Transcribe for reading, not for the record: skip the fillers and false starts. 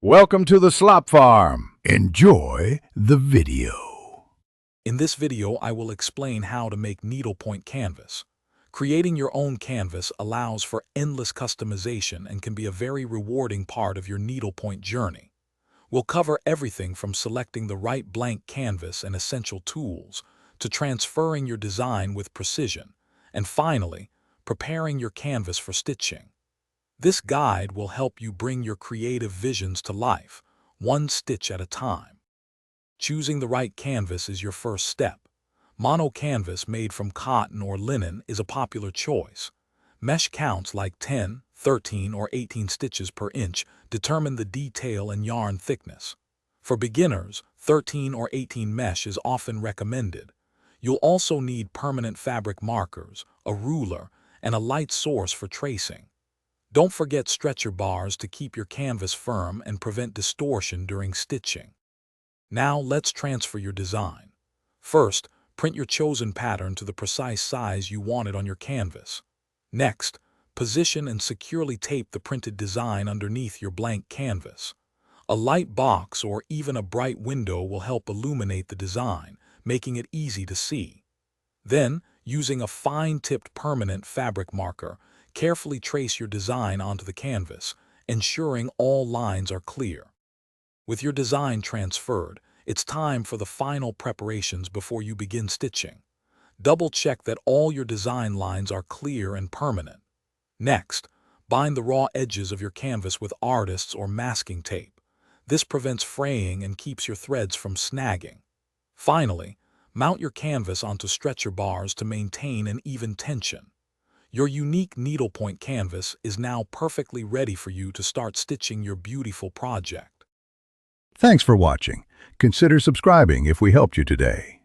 Welcome to the Slop Farm. Enjoy the video. In this video, I will explain how to make needlepoint canvas. Creating your own canvas allows for endless customization and can be a very rewarding part of your needlepoint journey. We'll cover everything from selecting the right blank canvas and essential tools to transferring your design with precision, and finally, preparing your canvas for stitching. This guide will help you bring your creative visions to life, one stitch at a time. Choosing the right canvas is your first step. Mono canvas made from cotton or linen is a popular choice. Mesh counts like 10, 13, or 18 stitches per inch determine the detail and yarn thickness. For beginners, 13 or 18 mesh is often recommended. You'll also need permanent fabric markers, a ruler, and a light source for tracing. Don't forget stretcher bars to keep your canvas firm and prevent distortion during stitching. Now let's transfer your design. First, print your chosen pattern to the precise size you want it on your canvas. Next, position and securely tape the printed design underneath your blank canvas. A light box or even a bright window will help illuminate the design, making it easy to see. Then, using a fine-tipped permanent fabric marker, carefully trace your design onto the canvas, ensuring all lines are clear. With your design transferred, it's time for the final preparations before you begin stitching. Double-check that all your design lines are clear and permanent. Next, bind the raw edges of your canvas with artist's or masking tape. This prevents fraying and keeps your threads from snagging. Finally, mount your canvas onto stretcher bars to maintain an even tension. Your unique needlepoint canvas is now perfectly ready for you to start stitching your beautiful project. Thanks for watching. Consider subscribing if we helped you today.